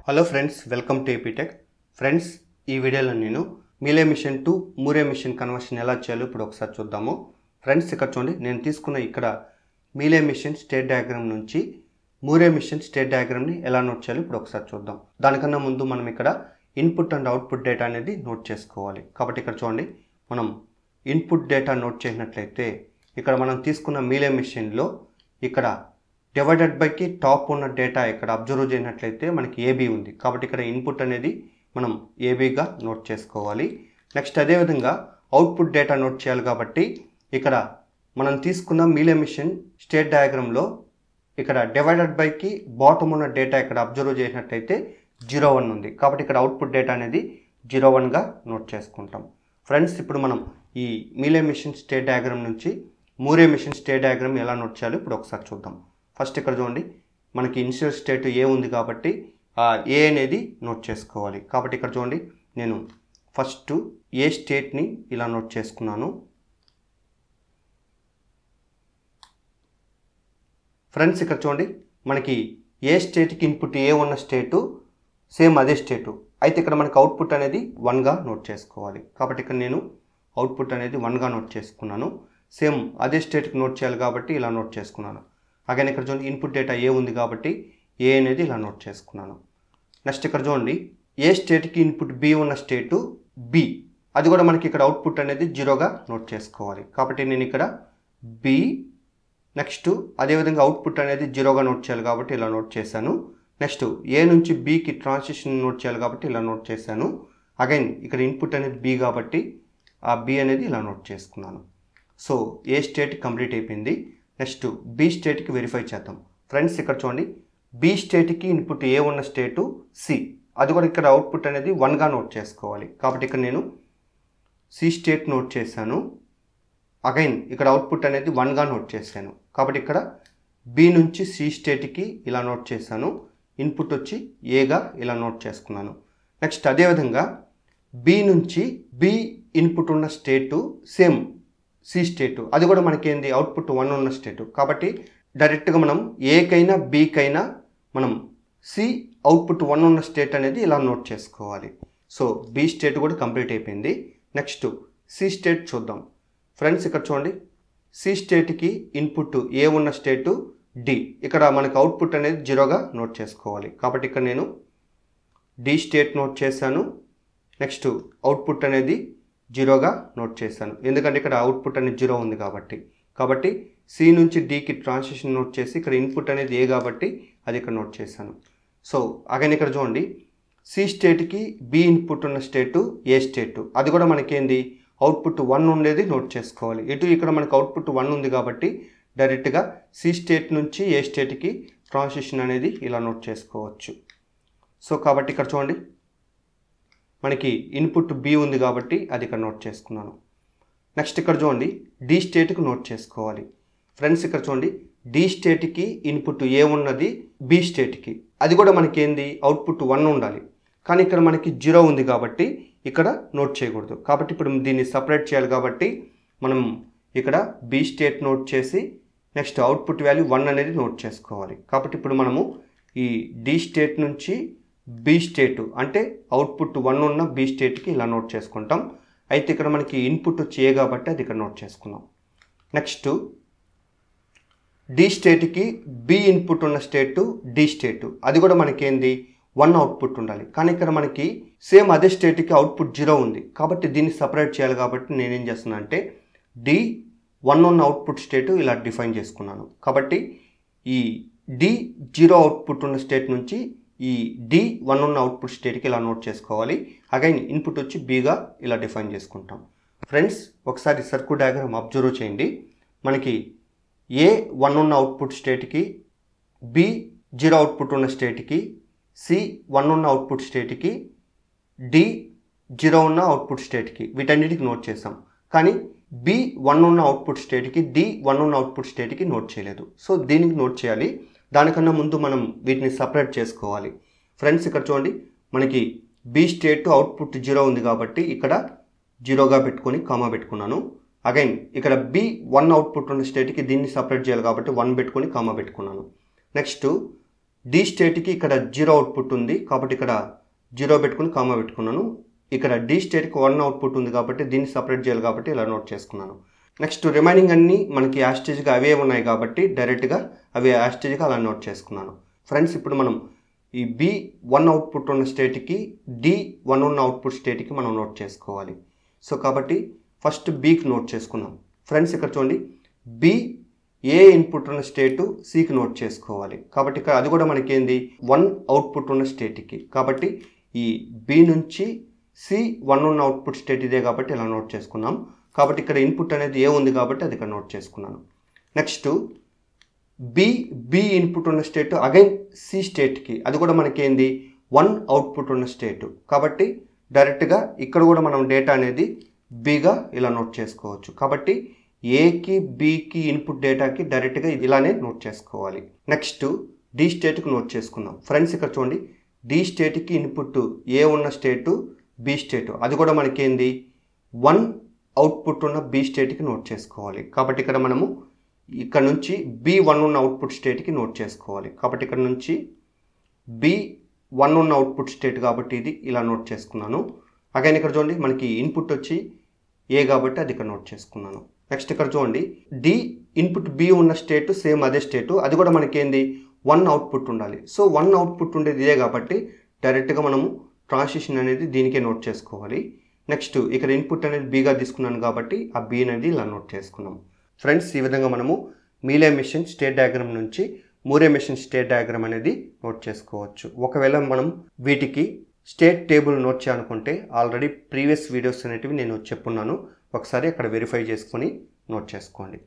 Hello friends, welcome to APTech. Friends, ఈ వీడియోలో నేను Mealy machine to Moore machine conversion ఎలా చేయాలో ఇప్పుడు ఒకసారి చూద్దాము. ఫ్రెండ్స్, ఇక్కడ చూడండి, నేను తీసుకున్న ఇక్కడ మీలే మిషన్ స్టేట్ డయాగ్రామ్ నుంచి మూరే మిషన్ స్టేట్ డయాగ్రామ్ని ఎలా నోట్ చేయాలో ఇప్పుడు ఒకసారి చూద్దాం. దానికన్నా ముందు మనం ఇక్కడ ఇన్పుట్ అండ్ అవుట్పుట్ డేటా అనేది నోట్ చేసుకోవాలి. కాబట్టి ఇక్కడ చూడండి, మనం ఇన్పుట్ డేటా నోట్ చేసినట్లయితే ఇక్కడ మనం తీసుకున్న మీలే మిషన్లో ఇక్కడ డివైడెడ్ బైకి టాప్ ఉన్న డేటా ఇక్కడ అబ్జర్వ్ చేసినట్లయితే మనకి ఏబీ ఉంది. కాబట్టి ఇక్కడ ఇన్పుట్ అనేది మనం ఏబీగా నోట్ చేసుకోవాలి. నెక్స్ట్ అదేవిధంగా అవుట్పుట్ డేటా నోట్ చేయాలి. కాబట్టి ఇక్కడ మనం తీసుకున్న మీలే మిషన్ స్టేట్ డయాగ్రామ్లో ఇక్కడ డివైడెడ్ బైకి బాటమ్ ఉన్న డేటా ఇక్కడ అబ్జర్వ్ చేసినట్లయితే 01 ఉంది. కాబట్టి ఇక్కడ అవుట్పుట్ డేటా అనేది 01గా నోట్ చేసుకుంటాం. ఫ్రెండ్స్, ఇప్పుడు మనం ఈ మీలే మిషన్ స్టేట్ డయాగ్రామ్ నుంచి మూరే మిషన్ స్టేట్ డయాగ్రామ్ ఎలా నోట్ చేయాలో ఇప్పుడు ఒకసారి చూద్దాం. ఫస్ట్ ఇక్కడ చూడండి, మనకి ఇనిషియల్ స్టేట్ ఏ ఉంది కాబట్టి ఏ అనేది నోట్ చేసుకోవాలి. కాబట్టి ఇక్కడ చూడండి, నేను ఫస్ట్ ఏ స్టేట్ని ఇలా నోట్ చేసుకున్నాను. ఫ్రెండ్స్, ఇక్కడ చూడండి, మనకి ఏ స్టేట్కి ఇన్పుట్ ఏ ఉన్న స్టేటు సేమ్ అదే స్టేటు. అయితే ఇక్కడ మనకి అవుట్పుట్ అనేది 1గా నోట్ చేసుకోవాలి. కాబట్టి ఇక్కడ నేను అవుట్పుట్ అనేది 1గా నోట్ చేసుకున్నాను. సేమ్ అదే స్టేట్కి నోట్ చేయాలి కాబట్టి ఇలా నోట్ చేసుకున్నాను. అగైన్ ఇక్కడ చూడండి, ఇన్పుట్ డేటా ఏ ఉంది కాబట్టి ఏ అనేది ఇలా నోట్ చేసుకున్నాను. నెక్స్ట్ ఇక్కడ చూడండి, ఏ స్టేట్కి ఇన్పుట్ బి ఉన్న స్టేటు బి, అది కూడా మనకి ఇక్కడ అవుట్పుట్ అనేది 0గా నోట్ చేసుకోవాలి. కాబట్టి నేను ఇక్కడ బి, నెక్స్ట్ అదేవిధంగా అవుట్పుట్ అనేది 0గా నోట్ చేయాలి కాబట్టి ఇలా నోట్ చేశాను. నెక్స్ట్ ఏ నుంచి బికి ట్రాన్సిషన్ నోట్ చేయాలి కాబట్టి ఇలా నోట్ చేశాను. అగైన్ ఇక్కడ ఇన్పుట్ అనేది బి కాబట్టి ఆ బి అనేది ఇలా నోట్ చేసుకున్నాను. సో ఏ స్టేట్ కంప్లీట్ అయిపోయింది. నెక్స్ట్ బి స్టేట్కి వెరిఫై చేద్దాం. ఫ్రెండ్స్, ఇక్కడ చూడండి, బి స్టేట్కి ఇన్పుట్ ఏ ఉన్న స్టేటు సి, అది కూడా ఇక్కడ అవుట్పుట్ అనేది 1గా నోట్ చేసుకోవాలి. కాబట్టి ఇక్కడ నేను సి స్టేట్ నోట్ చేశాను. అగైన్ ఇక్కడ అవుట్పుట్ అనేది 1గా నోట్ చేశాను. కాబట్టి ఇక్కడ బి నుంచి సి స్టేట్కి ఇలా నోట్ చేశాను. ఇన్పుట్ వచ్చి ఏగా ఇలా నోట్ చేసుకున్నాను. నెక్స్ట్ అదేవిధంగా బి నుంచి బి ఇన్పుట్ ఉన్న స్టేటు సేమ్ సి స్టేటు, అది కూడా మనకి ఏంది అవుట్పుట్ 1 ఉన్న స్టేటు. కాబట్టి డైరెక్ట్గా మనం ఏకైనా బీకైనా మనం సి అవుట్పుట్ 1 ఉన్న స్టేట్ అనేది ఇలా నోట్ చేసుకోవాలి. సో బి స్టేట్ కూడా కంప్లీట్ అయిపోయింది. నెక్స్ట్ సి స్టేట్ చూద్దాం. ఫ్రెండ్స్, ఇక్కడ చూడండి, సి స్టేట్కి ఇన్పుట్ ఏ ఉన్న స్టేటు డి, ఇక్కడ మనకు అవుట్పుట్ అనేది 0గా నోట్ చేసుకోవాలి. కాబట్టి ఇక్కడ నేను డి స్టేట్ నోట్ చేశాను. నెక్స్ట్ అవుట్పుట్ అనేది 0గా నోట్ చేశాను, ఎందుకంటే ఇక్కడ అవుట్పుట్ అనేది 0 ఉంది కాబట్టి సి నుంచి డికి ట్రాన్సిషన్ నోట్ చేసి ఇక్కడ ఇన్పుట్ అనేది ఏ కాబట్టి అది ఇక్కడ నోట్ చేశాను. సో అగైన్ ఇక్కడ చూడండి, సి స్టేట్కి బి ఇన్పుట్ ఉన్న స్టేటు ఏ స్టేటు, అది కూడా మనకేంది అవుట్పుట్ 1 ఉండేది నోట్ చేసుకోవాలి. ఇటు ఇక్కడ మనకు అవుట్పుట్ 1 ఉంది కాబట్టి డైరెక్ట్గా సి స్టేట్ నుంచి ఏ స్టేట్కి ట్రాన్సిషన్ అనేది ఇలా నోట్ చేసుకోవచ్చు. సో కాబట్టి ఇక్కడ చూడండి, మనకి ఇన్పుట్ బి ఉంది కాబట్టి అది ఇక్కడ నోట్ చేసుకున్నాను. నెక్స్ట్ ఇక్కడ చూడండి, డి స్టేట్కి నోట్ చేసుకోవాలి. ఫ్రెండ్స్, ఇక్కడ చూడండి, డి స్టేట్కి ఇన్పుట్ ఏ ఉన్నది బి స్టేట్కి, అది కూడా మనకి ఏంది అవుట్పుట్ 1 ఉండాలి. కానీ ఇక్కడ మనకి 0 ఉంది కాబట్టి ఇక్కడ నోట్ చేయకూడదు. కాబట్టి ఇప్పుడు దీన్ని సపరేట్ చేయాలి కాబట్టి మనం ఇక్కడ బి స్టేట్ నోట్ చేసి నెక్స్ట్ అవుట్పుట్ వాల్యూ 1 అనేది నోట్ చేసుకోవాలి. కాబట్టి ఇప్పుడు మనము ఈ డి స్టేట్ నుంచి బి స్టేట్ అంటే అవుట్పుట్ 1 ఉన్న బి స్టేట్కి ఇలా నోట్ చేసుకుంటాం. అయితే ఇక్కడ మనకి ఇన్పుట్ వచ్చి ఏ కాబట్టి అది ఇక్కడ నోట్ చేసుకున్నాం. నెక్స్ట్ డి స్టేట్కి బి ఇన్పుట్ ఉన్న స్టేటు డి స్టేటు, అది కూడా మనకి ఏంది 1 అవుట్పుట్ ఉండాలి. కానీ ఇక్కడ మనకి సేమ్ అదే స్టేట్కి అవుట్పుట్ 0 ఉంది కాబట్టి దీన్ని సపరేట్ చేయాలి. కాబట్టి నేనేం చేస్తున్నా అంటే డి 1 ఉన్న అవుట్పుట్ స్టేటు ఇలా డిఫైన్ చేసుకున్నాను. కాబట్టి ఈ డి 0 అవుట్పుట్ ఉన్న స్టేట్ నుంచి ఈ డి 1 ఉన్న అవుట్పుట్ స్టేట్కి ఇలా నోట్ చేసుకోవాలి. అగైన్ ఇన్పుట్ వచ్చి బిగా ఇలా డిఫైన్ చేసుకుంటాం. ఫ్రెండ్స్, ఒకసారి సర్క్యూట్ డయాగ్రామ్ అబ్జర్వ్ చేయండి. మనకి ఏ 1 ఉన్న అవుట్పుట్ స్టేట్కి, బి 0 అవుట్పుట్ ఉన్న స్టేట్కి, సి 1 ఉన్న అవుట్పుట్ స్టేట్కి, డి 0 ఉన్న అవుట్పుట్ స్టేట్కి వీటన్నిటికి నోట్ చేసాం. కానీ బి 1 ఉన్న అవుట్పుట్ స్టేట్కి, డి 1 ఉన్న అవుట్పుట్ స్టేట్కి నోట్ చేయలేదు. సో దీనికి నోట్ చేయాలి. దానికన్నా ముందు మనం వీటిని సపరేట్ చేసుకోవాలి. ఫ్రెండ్స్, ఇక్కడ చూడండి, మనకి బి స్టేట్ అవుట్పుట్ 0 ఉంది కాబట్టి ఇక్కడ 0గా పెట్టుకొని కామా పెట్టుకున్నాను. అగైన్ ఇక్కడ బి 1 అవుట్పుట్ ఉన్న స్టేట్కి దీన్ని సపరేట్ చేయాలి కాబట్టి 1 పెట్టుకొని కామా పెట్టుకున్నాను. నెక్స్ట్ డి స్టేట్కి ఇక్కడ 0 అవుట్పుట్ ఉంది కాబట్టి ఇక్కడ 0 పెట్టుకుని కామా పెట్టుకున్నాను. ఇక్కడ డి స్టేట్కి 1 అవుట్పుట్ ఉంది కాబట్టి దీన్ని సపరేట్ చేయాలి కాబట్టి ఇలా నోట్ చేసుకున్నాను. నెక్స్ట్ రిమైనింగ్ అన్నీ మనకి యాస్టేజ్గా అవే ఉన్నాయి కాబట్టి డైరెక్ట్గా అవి యాస్టేజ్గా అలా నోట్ చేసుకున్నాను. ఫ్రెండ్స్ ఇప్పుడు మనం ఈ B1 అవుట్పుట్ ఉన్న స్టేట్కి D1 ఉన్న అవుట్పుట్ స్టేట్కి మనం నోట్ చేసుకోవాలి. సో కాబట్టి ఫస్ట్ Bకి నోట్ చేసుకున్నాం. ఫ్రెండ్స్ ఇక్కడ చూడండి, B ఏ ఇన్పుట్ ఉన్న స్టేటు Cకి నోట్ చేసుకోవాలి కాబట్టి ఇక్కడ అది కూడా మనకి ఏంది 1 అవుట్పుట్ ఉన్న స్టేట్కి. కాబట్టి ఈ B నుంచి C 1 ఉన్న అవుట్పుట్ స్టేట్ ఇదే కాబట్టి ఇలా నోట్ చేసుకున్నాం. కాబట్టి ఇక్కడ ఇన్పుట్ అనేది ఏ ఉంది కాబట్టి అది ఇక్కడ నోట్ చేసుకున్నాను. నెక్స్ట్ B ఇన్పుట్ ఉన్న స్టేట్ అగైన్ C స్టేట్కి, అది కూడా మనకి ఏంది 1 అవుట్పుట్ ఉన్న స్టేటు కాబట్టి డైరెక్ట్గా ఇక్కడ కూడా మనం డేటా అనేది Bగా ఇలా నోట్ చేసుకోవచ్చు. కాబట్టి ఏకి బికి ఇన్పుట్ డేటాకి డైరెక్ట్గా ఇలానే నోట్ చేసుకోవాలి. నెక్స్ట్ డి స్టేట్కి నోట్ చేసుకుందాం. ఫ్రెండ్స్ ఇక్కడ చూడండి, డి స్టేట్కి ఇన్పుట్ ఏ ఉన్న స్టేటు బి స్టేటు, అది కూడా మనకి ఏంది 1 అవుట్పుట్ ఉన్న బి స్టేట్కి నోట్ చేసుకోవాలి. కాబట్టి ఇక్కడ మనము ఇక్కడ నుంచి B1 ఉన్న అవుట్పుట్ స్టేట్కి నోట్ చేసుకోవాలి. కాబట్టి ఇక్కడ నుంచి B1 ఉన్న అవుట్పుట్ స్టేట్ కాబట్టి ఇది ఇలా నోట్ చేసుకున్నాను. అగైన్ ఇక్కడ చూడండి మనకి ఇన్పుట్ వచ్చి ఏ కాబట్టి అది ఇక్కడ నోట్ చేసుకున్నాను. నెక్స్ట్ ఇక్కడ చూడండి, డి ఇన్పుట్ బి ఉన్న స్టేట్ సేమ్ అదే స్టేటు, అది కూడా మనకి ఏంది 1 అవుట్పుట్ ఉండాలి. సో 1 అవుట్పుట్ ఉండేది ఇదే కాబట్టి డైరెక్ట్గా మనము ట్రాన్సిషన్ అనేది దీనికే నోట్ చేసుకోవాలి. నెక్స్ట్ ఇక్కడ ఇన్పుట్ అనేది బీగా తీసుకున్నాను కాబట్టి ఆ బి అనేది ఇలా నోట్ చేసుకున్నాం. ఫ్రెండ్స్ ఈ విధంగా మనము మీలే మెషిన్ స్టేట్ డయాగ్రామ్ నుంచి మూరే మెషిన్ స్టేట్ డయాగ్రామ్ అనేది నోట్ చేసుకోవచ్చు. ఒకవేళ మనం వీటికి స్టేట్ టేబుల్ నోట్ చేయాలనుకుంటే ఆల్రెడీ ప్రీవియస్ వీడియోస్ అనేటివి నేను చెప్పున్నాను, ఒకసారి అక్కడ వెరిఫై చేసుకొని నోట్ చేసుకోండి.